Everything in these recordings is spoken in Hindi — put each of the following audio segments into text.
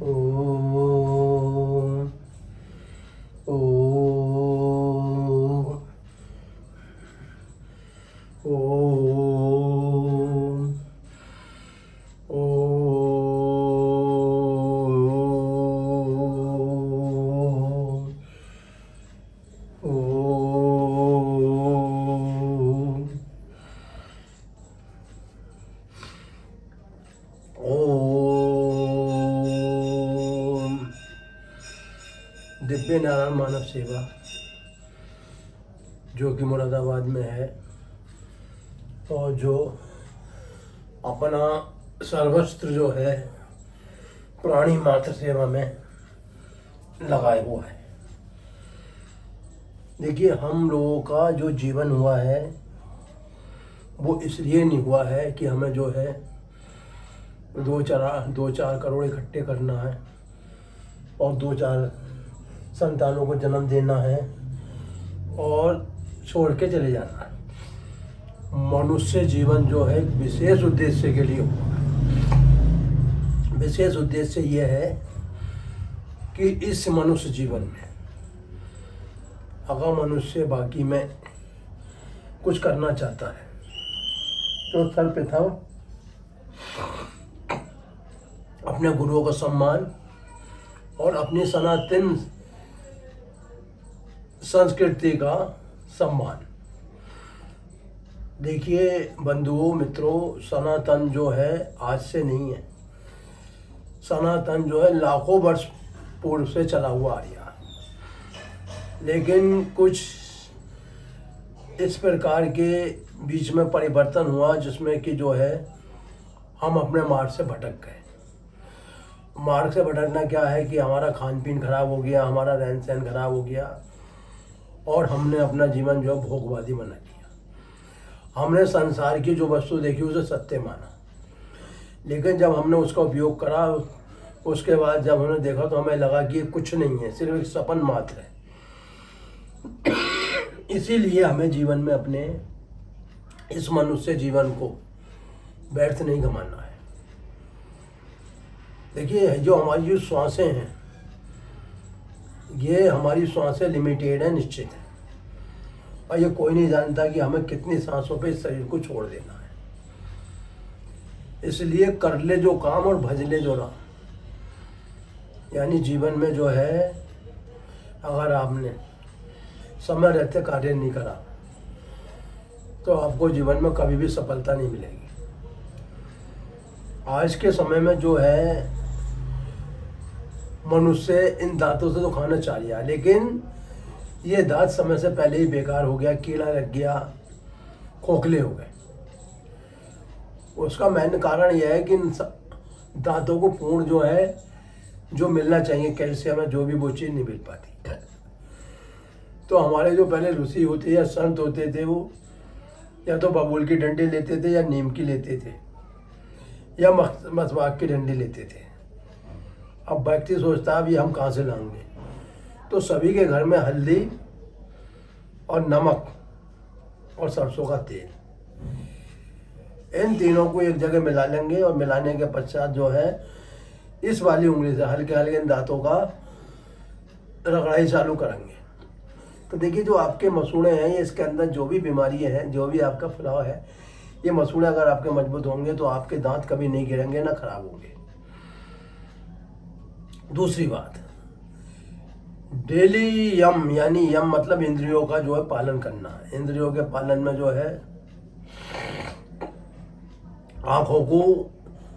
ओम ओम ओम ओम ओम। दिव्य नारायण मानव सेवा जो कि मुरादाबाद में है और जो अपना सर्वस्त्र जो है प्राणी मात्र सेवा में लगाए हुआ है। देखिए, हम लोगों का जो जीवन हुआ है वो इसलिए नहीं हुआ है कि हमें जो है दो चार करोड़ इकट्ठे करना है और 2-4 संतानों को जन्म देना है और छोड़ के चले जाना है। मनुष्य जीवन जो है एक विशेष उद्देश्य के लिए हुआ है। विशेष उद्देश्य यह है कि इस मनुष्य जीवन में अगर मनुष्य बाकी में कुछ करना चाहता है तो सर्वप्रथम अपने गुरुओं का सम्मान और अपनी सनातन संस्कृति का सम्मान। देखिए बंधुओं मित्रों, सनातन जो है आज से नहीं है। सनातन जो है लाखों वर्ष पूर्व से चला हुआ आ रहा है, लेकिन कुछ इस प्रकार के बीच में परिवर्तन हुआ जिसमें कि जो है हम अपने मार्ग से भटक गए। मार्ग से भटकना क्या है कि हमारा खान पीन खराब हो गया, हमारा रहन सहन खराब हो गया और हमने अपना जीवन जो भोगवादी बना लिया। हमने संसार की जो वस्तु देखी उसे सत्य माना, लेकिन जब हमने उसका उपयोग करा उसके बाद जब हमने देखा तो हमें लगा कि ये कुछ नहीं है, सिर्फ एक सपन मात्र है। इसीलिए हमें जीवन में अपने इस मनुष्य जीवन को व्यर्थ नहीं गंवाना है। देखिए, जो हमारी जो श्वासें हैं ये हमारी श्वासें लिमिटेड है, निश्चित है, और ये कोई नहीं जानता कि हमें कितनी सांसों पे इस शरीर को छोड़ देना है। इसलिए कर ले जो काम और भज ले जो राम। यानी जीवन में जो है अगर आपने समय रहते कार्य नहीं करा तो आपको जीवन में कभी भी सफलता नहीं मिलेगी। आज के समय में जो है मनुष्य इन दांतों से तो खाना चाह लिया, लेकिन ये दांत समय से पहले ही बेकार हो गया, कीड़ा लग गया, खोखले हो गए। उसका मेन कारण यह है कि इन दांतों को पूर्ण जो है जो मिलना चाहिए कैल्शियम है, जो भी वो चीज़ नहीं मिल पाती। तो हमारे जो पहले ऋषि होते या संत होते थे वो या तो बबूल की डंडी लेते थे या नीम की लेते थे या मसवाक की डंडी लेते थे। अब व्यक्ति सोचता है अभी हम कहाँ से लाएंगे, तो सभी के घर में हल्दी और नमक और सरसों का तेल, इन तीनों को एक जगह मिला लेंगे और मिलाने के पश्चात जो है इस वाली उंगली से हल्के हल्के इन दांतों का रगड़ाई चालू करेंगे। तो देखिए, जो आपके मसूड़े हैं ये इसके अंदर जो भी बीमारी है, जो भी आपका फैलाव है, ये मसूड़े अगर आपके मजबूत होंगे तो आपके दांत कभी नहीं गिरेंगे ना खराब होंगे। दूसरी बात, डेली यम, यानी यम मतलब इंद्रियों का जो है पालन करना है। इंद्रियों के पालन में जो है आंखों को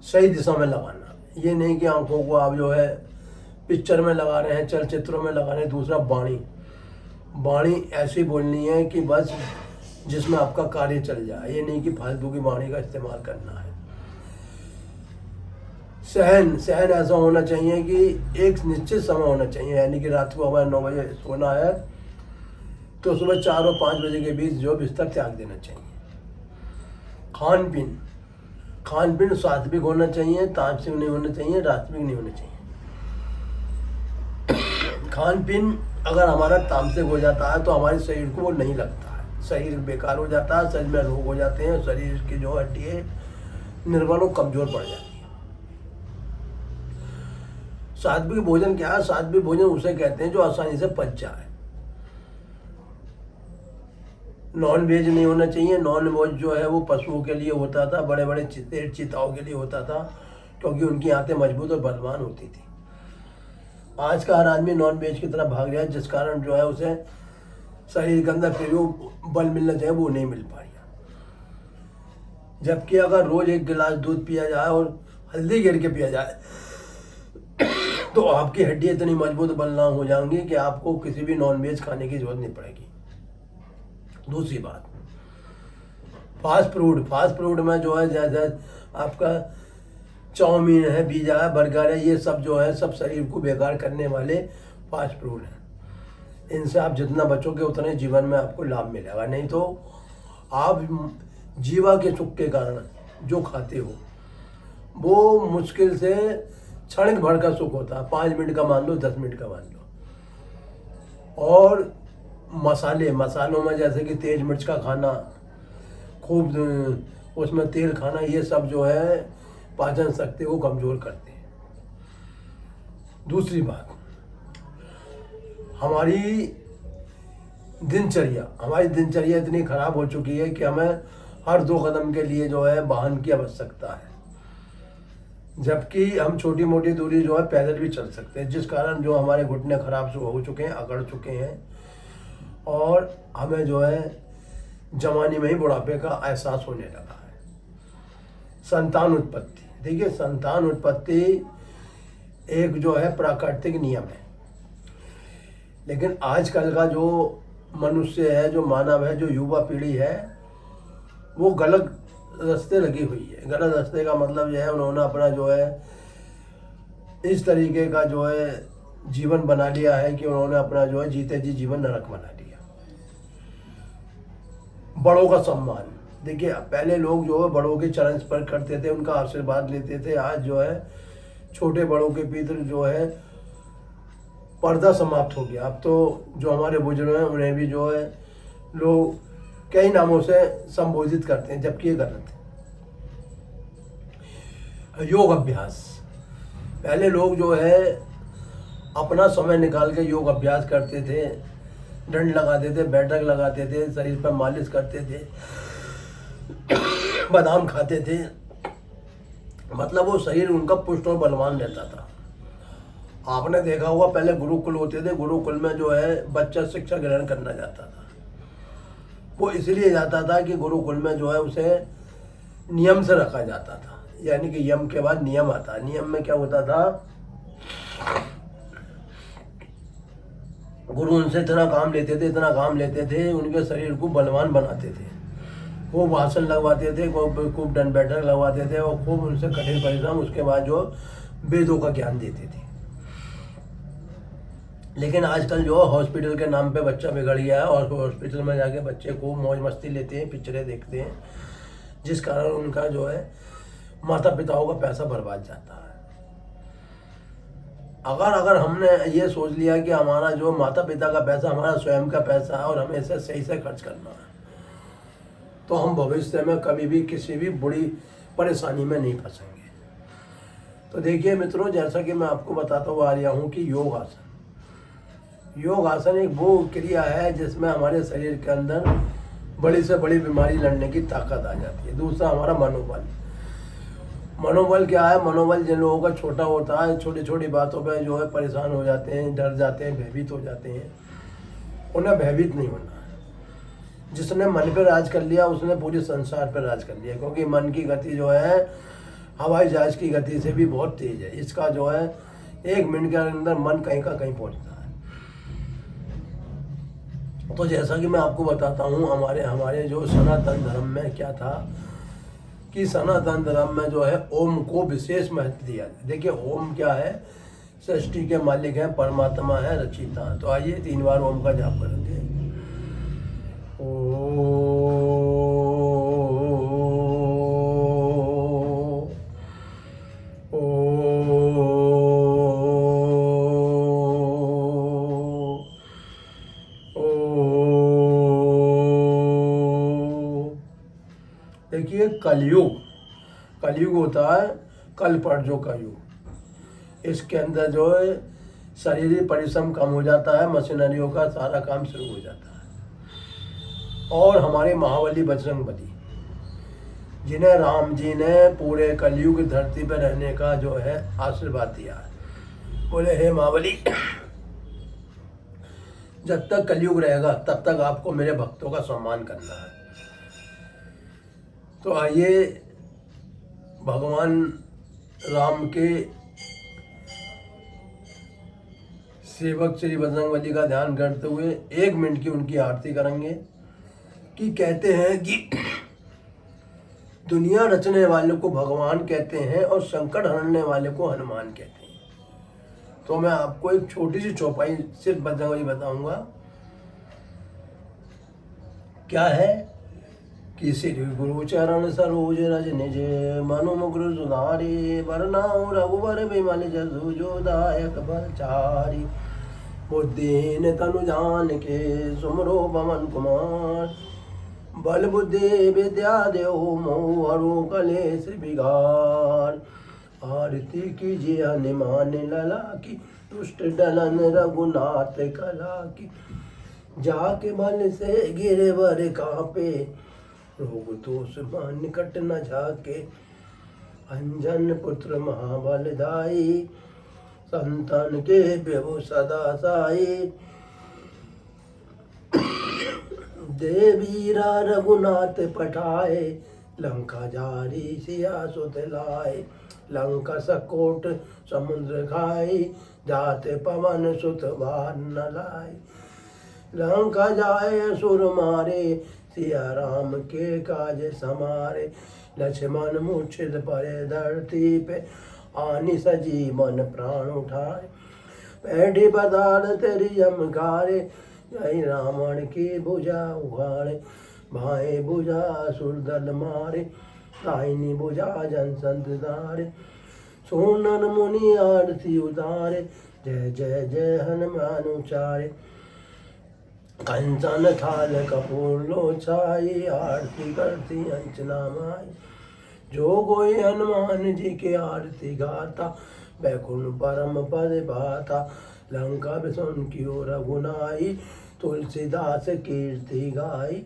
सही दिशा में लगाना। ये नहीं कि आंखों को आप जो है पिक्चर में लगा रहे हैं, चलचित्रों में लगा रहे हैं। दूसरा, वाणी ऐसी बोलनी है कि बस जिसमें आपका कार्य चल जाए, ये नहीं कि फालतू की वाणी का इस्तेमाल करना है। सहन ऐसा होना चाहिए कि एक निश्चित समय होना चाहिए, यानी कि रात को हमारे 9 बजे सोना है तो सुबह 4 और 5 बजे के बीच जो बिस्तर त्याग देना चाहिए। खान पीन सात्विक होना चाहिए, तामसिक नहीं होना चाहिए, रात्विक नहीं होना चाहिए। खान पीन अगर हमारा तामसिक हो जाता है तो हमारे शरीर को वो नहीं लगता है, शरीर बेकार हो जाता है, शरीर में रोग हो जाते हैं, शरीर की जो हड्डी है निर्बल और कमजोर पड़ जाती है। सात्विक भोजन क्या है? सात्विक भोजन उसे कहते हैं जो आसानी से पच जाए। नॉन वेज नहीं होना चाहिए। नॉन वेज जो है वो पशुओं के लिए होता था, बड़े बड़े चीताओं के लिए होता था, क्योंकि उनकी आंतें मजबूत और बलवान होती थी। आज का हर आदमी नॉन वेज की तरफ भाग रहा है, जिस कारण जो है उसे शरीर के अंदर फिर वो बल मिलना चाहिए वो नहीं मिल पा रहा। जबकि अगर रोज एक गिलास दूध पिया जाए और हल्दी गिर के पिया जाए तो आपकी हड्डी इतनी मजबूत बलवान हो जाएंगी कि आपको किसी भी नॉन वेज खाने की जरूरत नहीं पड़ेगी। दूसरी बात, फास्ट फूड में जो है जैसे आपका चाउमीन है, पिज़्ज़ा है, बर्गर है, ये सब जो है सब शरीर को बेकार करने वाले फास्ट फूड हैं। इनसे आप जितना बचोगे उतने जीवन में आपको लाभ मिलेगा। नहीं तो आप जीवा के सुख के कारण जो खाते हो वो मुश्किल से क्षणिक भर का सुख होता है, 5 मिनट का मान लो, 10 मिनट का मान लो। और मसालों में जैसे कि तेज मिर्च का खाना, खूब उसमें तेल खाना, ये सब जो है पाचन शक्ति को कमजोर करते हैं। दूसरी बात, हमारी दिनचर्या इतनी खराब हो चुकी है कि हमें हर 2 कदम के लिए जो है वाहन की आवश्यकता है, जबकि हम छोटी मोटी दूरी जो है पैदल भी चल सकते हैं, जिस कारण जो हमारे घुटने खराब हो चुके हैं, अकड़ चुके हैं, और हमें जो है जवानी में ही बुढ़ापे का एहसास होने लगा है। संतान उत्पत्ति, देखिए संतान उत्पत्ति एक जो है प्राकृतिक नियम है, लेकिन आजकल का जो मनुष्य है, जो मानव है, जो युवा पीढ़ी है, वो गलत रास्ते लगी हुई है। गलत रास्ते का मतलब यह है उन्होंने अपना जो है इस तरीके का जो है जीवन बना लिया है कि उन्होंने अपना जो है जीते जी जीवन नरक बना लिया। बड़ों का सम्मान, देखिए पहले लोग जो है बड़ों के चरण स्पर्श करते थे, उनका आशीर्वाद लेते थे। आज जो है छोटे बड़ों के भीतर जो है पर्दा समाप्त हो गया। अब तो जो हमारे बुजुर्ग हैं उन्हें भी जो है लोग कई नामों से संबोधित करते हैं, जबकि ये गलत है। योग अभ्यास, पहले लोग जो है अपना समय निकाल के योग अभ्यास करते थे, दंड लगाते थे, बैठक लगाते थे, शरीर पर मालिश करते थे, बादाम खाते थे, मतलब वो शरीर उनका पुष्ट और बलवान रहता था। आपने देखा होगा पहले गुरुकुल होते थे, गुरुकुल में जो है बच्चा शिक्षा ग्रहण करना जाता था। वो इसलिए जाता था कि गुरुकुल में जो है उसे नियम से रखा जाता था, यानी कि यम के बाद नियम आता। नियम में क्या होता था, गुरु उनसे इतना काम लेते थे, उनके शरीर को बलवान बनाते थे, खूब आसन लगवाते थे, खूब दंड बैठक लगवाते थे, और खूब उनसे कठिन परिश्रम, उसके बाद जो वेदों का ज्ञान देते थे। लेकिन आजकल जो हॉस्पिटल के नाम पे बच्चा बिगड़ गया है, और हॉस्पिटल में जाके बच्चे खूब मौज मस्ती लेते हैं, पिक्चरें देखते हैं, जिस कारण उनका जो है माता पिताओं का पैसा बर्बाद जाता है। अगर हमने ये सोच लिया कि हमारा जो माता पिता का पैसा हमारा स्वयं का पैसा है और हमें इसे सही से खर्च करना है, तो हम भविष्य में कभी भी किसी भी बुरी परेशानी में नहीं फंसेंगे। तो देखिए मित्रों, जैसा कि मैं आपको बताता हुआ आ रहा हूँ कि योग आसन एक वो क्रिया है जिसमें हमारे शरीर के अंदर बड़ी से बड़ी बीमारी लड़ने की ताकत आ जाती है। दूसरा हमारा मनोबल क्या है? मनोबल जिन लोगों का छोटा होता है, छोटी छोटी बातों पे जो है परेशान हो जाते हैं, डर जाते हैं, भयभीत हो जाते हैं, उन्हें भयभीत नहीं होना है। जिसने मन पर राज कर लिया उसने पूरे संसार पर राज कर लिया, क्योंकि मन की गति जो है हवाई जहाज की गति से भी बहुत तेज है। इसका जो है 1 मिनट के अंदर मन कहीं का कहीं पहुंचता है। तो जैसा कि मैं आपको बताता हूँ, हमारे जो सनातन धर्म में क्या था कि सनातन धर्म में जो है ओम को विशेष महत्व दिया। देखिए ओम क्या है? सृष्टि के मालिक है, परमात्मा है, रचयिता। तो आइए 3 बार ओम का जाप करेंगे। देखिए कलयुग होता है कल पर जो का युग। इसके अंदर जो है शारीरिक परिश्रम कम हो जाता है, मशीनरियों का सारा काम शुरू हो जाता है। और हमारे महाबली बजरंग बली, जिन्हें राम जी ने पूरे कलयुग धरती पर रहने का जो है आशीर्वाद दिया है, बोले हे महाबली, जब तक कलयुग रहेगा तब तक आपको मेरे भक्तों का सम्मान करना है। तो आइए भगवान राम के सेवक श्री बजरंगबली का ध्यान करते हुए 1 मिनट की उनकी आरती करेंगे। कि कहते हैं कि दुनिया रचने वाले को भगवान कहते हैं और संकट हरने वाले को हनुमान कहते हैं। तो मैं आपको एक छोटी सी चौपाई सिर्फ बजरंगबली बताऊंगा। क्या है कि श्री गुरु चरण सरोज रज निज मनु मुकुर सुधारी वरनाउ रघुवर बिमल जसु जो दायक बलचारी बुद्धिहीन तनु जान के सुमरो पवन कुमार बल बुद्धि विद्या देव मोह हरो कलेश बिगार आरती कीजिए हनुमान लला की दुष्ट डलन रघुनाथ कला की जाके बल से गिरे बर कापे रोग दोष निकट न जाके अंजन पुत्र महाबल दाई संतान के बेहु सदा साई देवीरा रघुनाथ पठाए लंका जारी सिया सुत लाए लंका सकोट समुद्र खाई जाते पवन सुत बार न लाए लंका जाए असुर मारे सिया राम के काज समारे लक्ष्मण मूर्छित परे धरती पे आनी सजीवन प्राण उठाए पैठी पदार तेरी यमकारे जय रावण की भुजा उघाड़े भाई भुजा असुर दल मारे दाहिनी भुजा जन संतारे सोनन मुनि आरती उतारे जय जय जय हनुमान उचारे कंचन थाल कपूर लोचाई आरती करती अंचना माई जो कोई हनुमान जी के आरती गाता बैकुंठ परम पद पाता लंका विषम की रघुनाई तुलसीदास कीर्ति गाई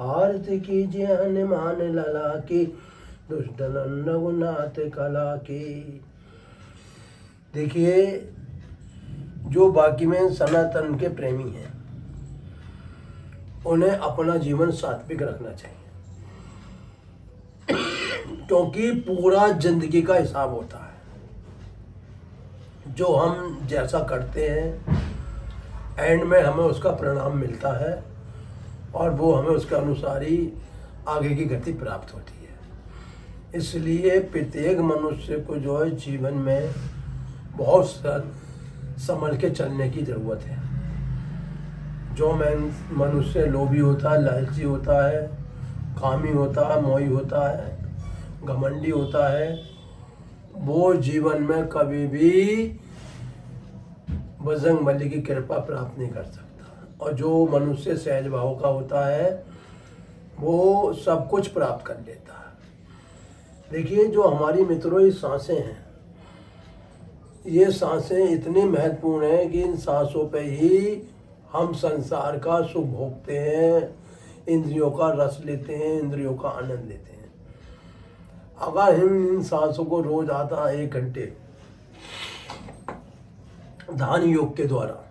आरती कीजिए हनुमान लला की दुष्ट रघुनाथ कला की। देखिए, जो बाकी में सनातन के प्रेमी हैं उन्हें अपना जीवन सात्विक रखना चाहिए, क्योंकि पूरा जिंदगी का हिसाब होता है। जो हम जैसा करते हैं एंड में हमें उसका परिणाम मिलता है और वो हमें उसके अनुसार ही आगे की गति प्राप्त होती है। इसलिए प्रत्येक मनुष्य को जो है जीवन में बहुत संभल के चलने की ज़रूरत है। जो मनुष्य लोभी होता है, लालची होता है, कामी होता है, मोही होता है, घमंडी होता है, वो जीवन में कभी भी बजरंगबली की कृपा प्राप्त नहीं कर सकता। और जो मनुष्य सहज भाव का होता है वो सब कुछ प्राप्त कर लेता है। देखिए, जो हमारी मित्रों ये सांसें हैं, ये सांसें इतनी महत्वपूर्ण हैं कि इन सांसों पे ही हम संसार का सुख भोगते हैं, इंद्रियों का रस लेते हैं, इंद्रियों का आनंद लेते हैं। अगर हम इन सांसों को रोज आता 1 घंटे ध्यान योग के द्वारा,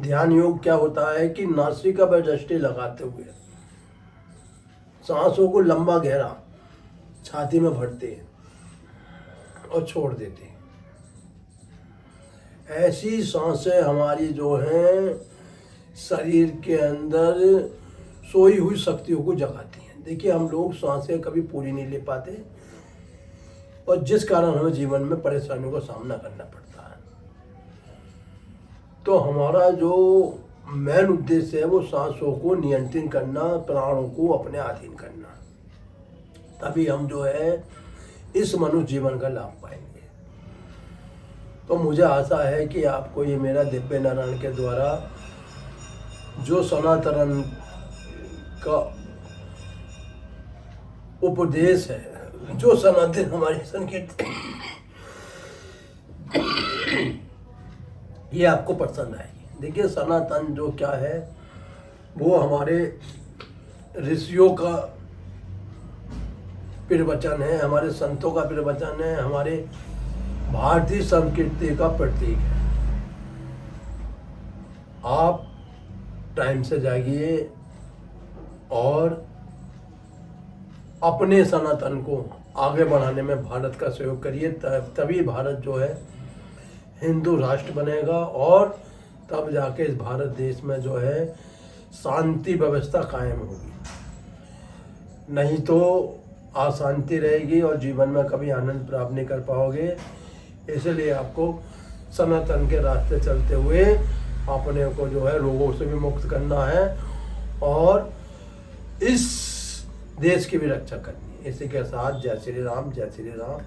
ध्यान योग क्या होता है कि नासिका पर दृष्टि लगाते हुए सांसों को लंबा गहरा छाती में भरते हैं और छोड़ देते हैं। ऐसी सांसें हमारी जो हैं शरीर के अंदर सोई हुई शक्तियों को जगाती हैं। देखिए, हम लोग सांसें कभी पूरी नहीं ले पाते और जिस कारण हमें जीवन में परेशानियों का सामना करना पड़ता है। तो हमारा जो मेन उद्देश्य है वो सांसों को नियंत्रित करना, प्राणों को अपने अधीन करना, तभी हम जो है इस मनुष्य जीवन का लाभ पाएंगे। तो मुझे आशा है कि आपको ये मेरा दिव्य नारायण के द्वारा जो सनातन का उपदेश है, जो सनातन हमारी संकेत ये आपको पसंद आएगी। देखिए सनातन जो क्या है, वो हमारे ऋषियों का प्रवचन है, हमारे संतों का प्रवचन है, हमारे भारतीय संस्कृति का प्रतीक है। आप टाइम से जागिए और अपने सनातन को आगे बढ़ाने में भारत का सहयोग करिए, तभी भारत जो है हिंदू राष्ट्र बनेगा और तब जाके इस भारत देश में जो है शांति व्यवस्था कायम होगी। नहीं तो अशांति रहेगी और जीवन में कभी आनंद प्राप्त नहीं कर पाओगे। इसलिए आपको सनातन के रास्ते चलते हुए अपने को जो है रोगों से भी मुक्त करना है और इस देश की भी रक्षा करनी है। इसी के साथ जय श्री राम, जय श्री राम।